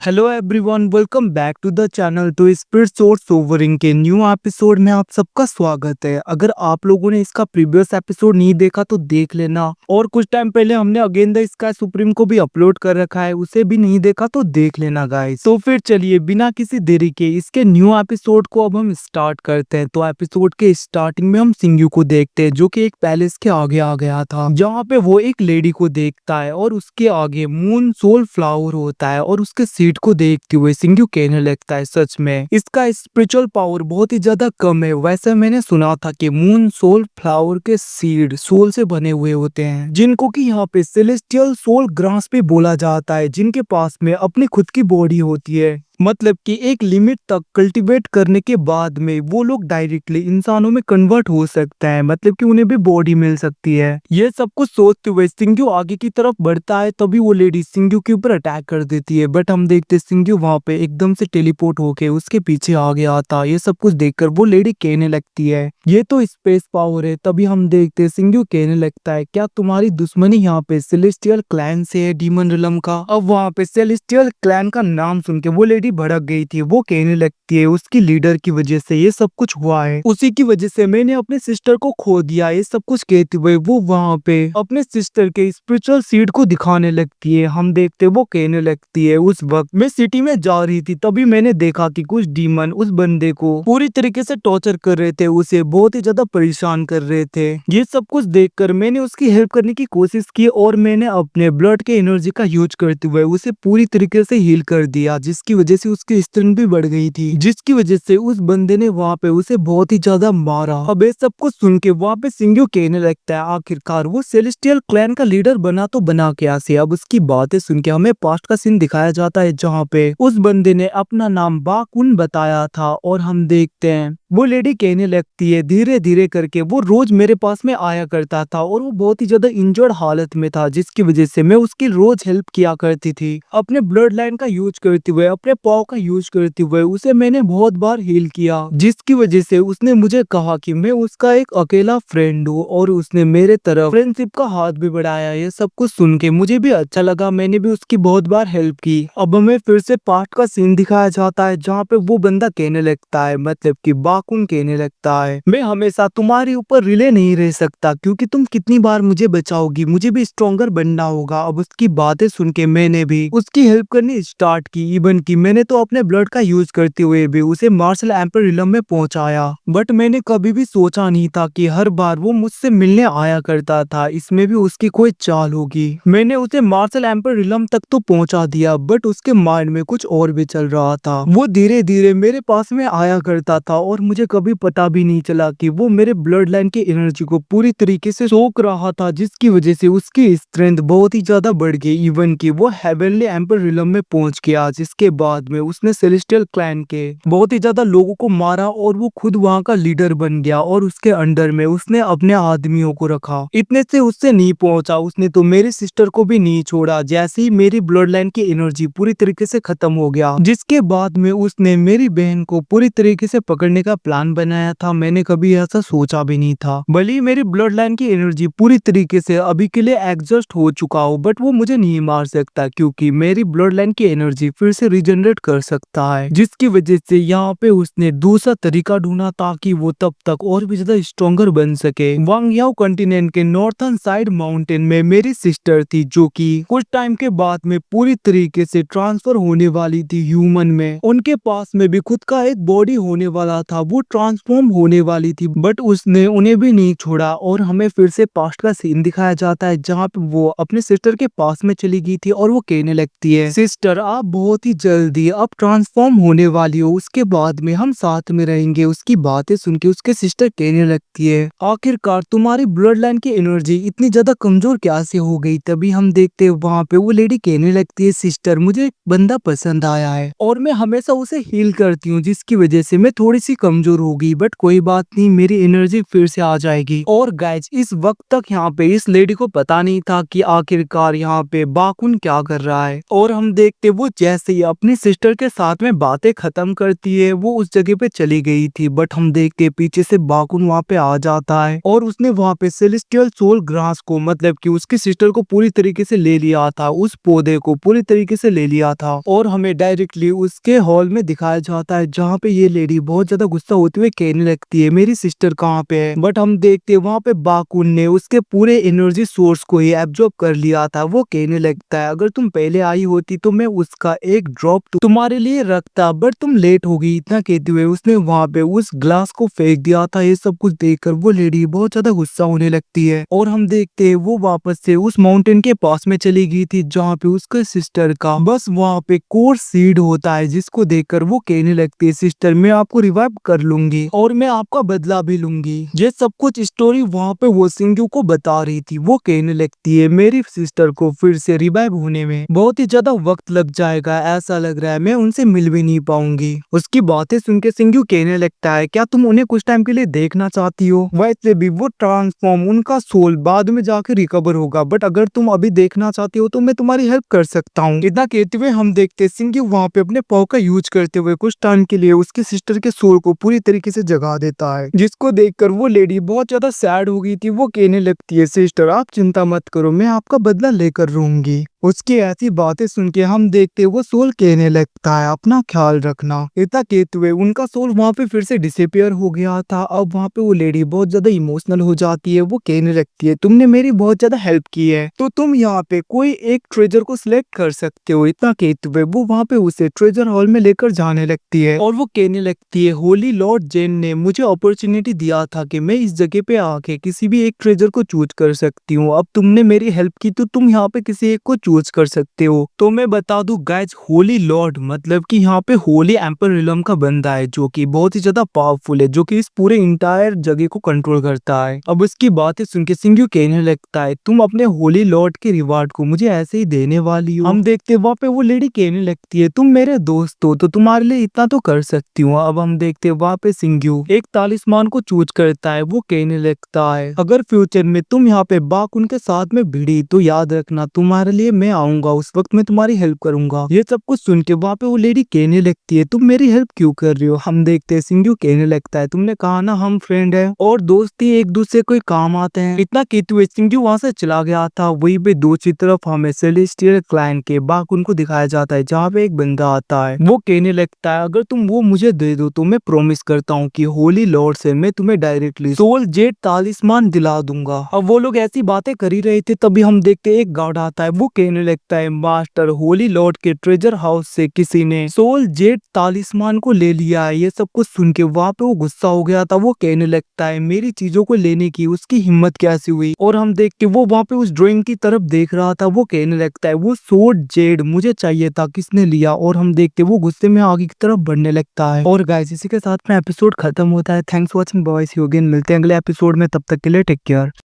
Hello everyone, welcome back to the channel. तो spirit source सोवरिंग के न्यू एपिसोड में आप सबका स्वागत है। अगर आप लोगों ने इसका प्रीवियस एपिसोड नहीं देखा तो देख लेना, और कुछ टाइम पहले हमने अगेन द स्काई सुप्रीम को भी अपलोड कर रखा है, उसे भी नहीं देखा तो देख लेना गाइस। तो फिर चलिए बिना किसी देरी के इसके न्यू एपिसोड को अब हम स्टार्ट करते हैं। तो एपिसोड के स्टार्टिंग में हम सिंग्यू को देखते हैं, जो कि एक पैलेस के आगे आ गया था, जहाँ पे वो एक लेडी को देखता है और उसके आगे मून सोल फ्लावर होता है। और उसके सीड को देखते हुए सिंग्यू कहने लगता है, सच में इसका स्पिरिचुअल पावर बहुत ही ज्यादा कम है। वैसे मैंने सुना था कि मून सोल फ्लावर के सीड सोल से बने हुए होते हैं, जिनको कि यहाँ पे सेलेस्टियल सोल ग्रास भी बोला जाता है, जिनके पास में अपनी खुद की बॉडी होती है। मतलब कि एक लिमिट तक कल्टीवेट करने के बाद में वो लोग डायरेक्टली इंसानों में कन्वर्ट हो सकते हैं, मतलब कि उन्हें भी बॉडी मिल सकती है। ये सब कुछ सोचते हुए सिंग्यू आगे की तरफ बढ़ता है, तभी वो लेडी सिंग्यू के ऊपर अटैक कर देती है। बट हम देखते सिंग्यू वहां पे एकदम से टेलीपोर्ट होके उसके पीछे आ गया था। ये सब कुछ देखकर वो लेडी कहने लगती है, ये तो स्पेस पावर है। तभी हम देखते सिंग्यू कहने लगता है, क्या तुम्हारी दुश्मनी यहाँ पे सेलेस्टियल क्लैन से है, डीमन रिलम का? अब वहाँ पे सेलेस्टियल क्लैन का नाम सुन के वो लेडी भड़क गई थी। वो कहने लगती है, उसकी लीडर की वजह से ये सब कुछ हुआ है, उसी की वजह से मैंने अपने सिस्टर को खो दिया। ये सब कुछ कहते हुए वो वहाँ पे अपने सिस्टर के स्पिरिचुअल सीड को दिखाने लगती है। हम देखते वो कहने लगती है, उस वक्त मैं सिटी में जा रही थी, तभी मैंने देखा कि कुछ डीमन उस बंदे को पूरी तरीके से टॉर्चर कर रहे थे, उसे बहुत ही ज्यादा परेशान कर रहे थे। ये सब कुछ देखकर मैंने उसकी हेल्प करने की कोशिश की, और मैंने अपने ब्लड के एनर्जी का यूज करते हुए उसे पूरी तरीके से हील कर दिया, जिसकी वजह से उसकी स्ट्रेंथ भी बढ़ गई थी, जिसकी वजह से उस बंदे ने वहाँ पे उसे बहुत ही ज्यादा मारा। अब ये सब कुछ सुन के वहाँ पे सिंग्यू कहने लगता है, आखिरकार वो सेलेस्टियल क्लैन का लीडर बना तो बना क्या से। अब उसकी बातें सुन के हमें पास्ट का सीन दिखाया जाता है, जहाँ पे उस बंदे ने अपना नाम बाकुन बताया था। और हम देखते हैं वो लेडी कहने लगती है, धीरे धीरे करके वो रोज मेरे पास में आया करता था, और वो बहुत ही ज्यादा इंजर्ड हालत में था, जिसकी वजह से मैं उसकी रोज हेल्प किया करती थी। अपने ब्लड लाइन का यूज करते हुए, अपने पाव का यूज करते हुए उसे मैंने बहुत बार हील किया, जिसकी वजह से उसने मुझे कहा कि मैं उसका एक अकेला फ्रेंड हूँ, और उसने मेरे तरफ फ्रेंडशिप का हाथ भी बढ़ाया। ये सब कुछ सुन के मुझे भी अच्छा लगा, मैंने भी उसकी बहुत बार हेल्प की। अब हमें फिर से पास्ट का सीन दिखाया जाता है, जहाँ पे वो बंदा कहने लगता है, मतलब कि बाकुन कहने लगता है, मैं हमेशा तुम्हारे ऊपर रिले नहीं रह सकता, क्योंकि तुम कितनी बार मुझे बचाओगी, मुझे भी स्ट्रॉन्गर बनना होगा। अब उसकी बातें सुन के मैंने भी उसकी हेल्प करनी स्टार्ट की, इवन की मैंने तो अपने ब्लड का यूज करते हुए भी उसे मार्शल एम्पर रिलम में पहुंचाया। बट मैंने कभी भी सोचा नहीं था कि हर बार वो मुझसे मिलने आया करता था, इसमें भी उसकी कोई चाल होगी। मैंने उसे मार्शल एम्पर रिलम तक तो पहुंचा दिया, बट उसके माइंड में कुछ और भी चल रहा था। वो धीरे धीरे मेरे पास में आया करता था, और मुझे कभी पता भी नहीं चला कि वो मेरे ब्लड लाइन की एनर्जी को पूरी तरीके से सोख रहा था, जिसकी वजह से उसकी स्ट्रेंथ बहुत ही ज्यादा बढ़ गई। इवन की वो हेवनली एम्पर रिलम में पहुंच गया, जिसके बाद में उसने सेलेस्टियल क्लैन के बहुत ही ज्यादा लोगों को मारा, और वो खुद वहाँ का लीडर बन गया, और उसके अंडर में उसने अपने आदमियों को रखा। इतने से उससे नहीं पहुंचा, उसने तो मेरी सिस्टर को भी नहीं छोड़ा। जैसे ही मेरी ब्लड लाइन की एनर्जी पूरी तरीके से खत्म हो गया, जिसके बाद में उसने मेरी बहन को पूरी तरीके से पकड़ने का प्लान बनाया था। मैंने कभी ऐसा सोचा भी नहीं था। भले ही मेरी ब्लड लाइन की एनर्जी पूरी तरीके से अभी के लिए एग्जॉस्ट हो चुका हो, बट वो मुझे नहीं मार सकता, क्योंकि मेरी ब्लड लाइन की एनर्जी फिर से रिजनरेट कर सकता है, जिसकी वजह से यहाँ पे उसने दूसरा तरीका ढूंढा, ताकि वो तब तक और भी ज्यादा स्ट्रॉन्गर बन सके। वांग याओ कॉन्टिनेंट के नॉर्थन साइड माउंटेन में मेरी सिस्टर थी, जो कि कुछ टाइम के बाद में पूरी तरीके से ट्रांसफर होने वाली थी ह्यूमन में। उनके पास में भी खुद का एक बॉडी होने वाला था, वो ट्रांसफॉर्म होने वाली थी, बट उसने उन्हें भी नहीं छोड़ा। और हमें फिर से पास्ट का सीन दिखाया जाता है, जहाँ पे वो अपने सिस्टर के पास में चली गई थी, और वो कहने लगती है, सिस्टर आप बहुत ही जल्दी अब ट्रांसफॉर्म होने वाली हो, उसके बाद में हम साथ में रहेंगे। उसकी बातें सुन के उसके सिस्टर कहने लगती है, आखिरकार तुम्हारी ब्लड लाइन की एनर्जी इतनी ज्यादा कमजोर कैसे हो गई? तभी हम देखते हैं वहाँ पे वो लेडी कहने लगती है, सिस्टर मुझे एक बंदा पसंद आया है, और मैं हमेशा उसे हील करती हूँ, जिसकी वजह से मैं थोड़ी सी कमजोर होगी, बट कोई बात नहीं, मेरी एनर्जी फिर से आ जाएगी। और गाइज इस वक्त तक यहाँ पे इस लेडी को पता नहीं था कि आखिरकार यहाँ पे बाकुन क्या कर रहा है। और हम देखते वो जैसे ही अपनी सिस्टर के साथ में बातें खत्म करती है, वो उस जगह पे चली गई थी। बट हम देखते हैं पीछे से बाकुन वहाँ पे आ जाता है और उसने वहाँ पे सेलेस्टियल सोल ग्रास को, मतलब कि उसकी सिस्टर को पूरी तरीके से ले लिया था, उस पौधे को पूरी तरीके से ले लिया था। और हमें डायरेक्टली उसके हॉल में दिखाया जाता है जहाँ पे ये लेडी बहुत ज्यादा गुस्सा होते हुए कहने लगती है मेरी सिस्टर कहाँ पे है। बट हम देखते हैं वहाँ पे बाकुन ने उसके पूरे एनर्जी सोर्स को ही एब्जॉर्ब कर लिया था। वो कहने लगता है अगर तुम पहले आई होती तो मैं उसका एक ड्रॉप तुम्हारे लिए रखता, बट तुम लेट हो गई। इतना कहते हुए उसने वहाँ पे उस ग्लास को फेंक दिया था। ये सब कुछ देखकर वो लेडी बहुत ज्यादा गुस्सा होने लगती है और हम देखते हैं वो वापस से उस माउंटेन के पास में चली गई थी जहाँ पे उसके सिस्टर का बस वहाँ पे कोर सीड होता है, जिसको देखकर वो कहने लगती है सिस्टर मैं आपको रिवाइव कर लूंगी और मैं आपका बदला भी लूंगी। ये सब कुछ स्टोरी वहाँ पे वो सिंगू को बता रही थी। वो कहने लगती है मेरी सिस्टर को फिर से रिवाइव होने में बहुत ही ज्यादा वक्त लग जाएगा, ऐसा लग रहा है मैं उनसे मिल भी नहीं पाऊंगी। उसकी बातें सुन के सिंगू कहने लगता है क्या तुम उन्हें कुछ टाइम के लिए देखना चाहती हो? वैसे भी वो ट्रांसफॉर्म उनका सोल बाद में जाकर रिकवर होगा, बट अगर तुम अभी देखना चाहती हो तो मैं तुम्हारी हेल्प कर सकता हूँ। इतना कहते हुए हम देखते सिंगू वहाँ पे अपने पाव का यूज करते हुए कुछ टाइम के लिए उसके सिस्टर के सोल को पूरी तरीके से जगा देता है, जिसको देखकर वो लेडी बहुत ज्यादा सैड हो गई थी। वो कहने लगती है सिस्टर आप चिंता मत करो, मैं आपका बदला लेकर रहूंगी। उसकी ऐसी बातें सुन के हम देखते वो सोल कहने लगता है अपना ख्याल रखना। इतना कहते हुए उनका सोल वहाँ पे फिर से डिसअपियर हो गया था। अब वहाँ पे वो लेडी बहुत ज्यादा इमोशनल हो जाती है। वो कहने लगती है तुमने मेरी बहुत ज्यादा हेल्प की है तो तुम यहाँ पे कोई एक ट्रेजर को सिलेक्ट कर सकते हो। इतना कहते हुए वो वहाँ पे उसे ट्रेजर हॉल में लेकर जाने लगती है और वो कहने लगती है होली लॉर्ड जेन ने मुझे अपॉर्चुनिटी दिया था कि मैं इस जगह पे आके किसी भी एक ट्रेजर को चूज कर सकती हूँ। अब तुमने मेरी हेल्प की तो तुम यहाँ पे किसी एक को चूज कर सकते हो। तो मैं बता दूं गाइज होली लॉर्ड मतलब कि यहाँ पे होली एम्पर रिलम का बंदा है जो कि बहुत ही ज्यादा पावरफुल है, जो कि इस पूरे इंटायर जगह को कंट्रोल करता है। अब उसकी बातें सुन के सिंगू कहने लगता है तुम अपने होली लॉर्ड के रिवार्ड को मुझे ऐसे ही देने वाली हो। हम देखते वहाँ पे वो लेडी कहने लगती है तुम मेरे दोस्त हो तो तुम्हारे लिए इतना तो कर सकती हूँ। अब हम देखते वहाँ पे सिंगू एक तालिस्मान को चूज करता है। वो कहने लगता है अगर फ्यूचर में तुम यहाँ पे बाकुन के साथ में भिड़ी तो याद रखना तुम्हारे लिए मैं आऊंगा, उस वक्त मैं तुम्हारी हेल्प करूंगा। ये सब कुछ सुन के वहाँ पे वो लेडी कहने लगती है तुम मेरी हेल्प क्यों कर रही हो? हम देखते हैं सिंगू कहने लगता है तुमने कहा ना हम फ्रेंड है और दोस्ती एक दूसरे को काम आते हैं। इतना कहते हुए सिंगू वहाँ से चला गया था। वहीं पे दूसरी तरफ हमें सेलेस्टियल क्लान के बाकुन को दिखाया जाता है जहाँ पे एक बंदा आता है। वो कहने लगता है अगर तुम वो मुझे दे दो तो मैं प्रॉमिस करता हूँ कि होली लॉर्ड से मैं तुम्हें डायरेक्टली सोल जेड तालिस्मान दिला दूंगा। अब वो लोग ऐसी बातें कर ही रहे थे तभी हम देखते एक गार्ड आता है। वो कहने लगता है मास्टर होली लॉर्ड के ट्रेजर हाउस से किसी ने सोल जेड तालिस्मान को ले लिया है। ये सब कुछ सुन के वहाँ पे वो गुस्सा हो गया था। वो कहने लगता है मेरी चीजों को लेने की उसकी हिम्मत कैसी हुई? और हम देख के वो वहाँ पे उस ड्राइंग की तरफ देख रहा था। वो कहने लगता है वो सोल जेड मुझे चाहिए था, किसने लिया? और हम देख के वो गुस्से में आगे की तरफ बढ़ने लगता है। और गाइस इसी के साथ में एपिसोड खत्म होता है। थैंक्स फॉर वॉचिंग बॉयज, मिलते हैं अगले एपिसोड में, तब तक के लिए टेक केयर।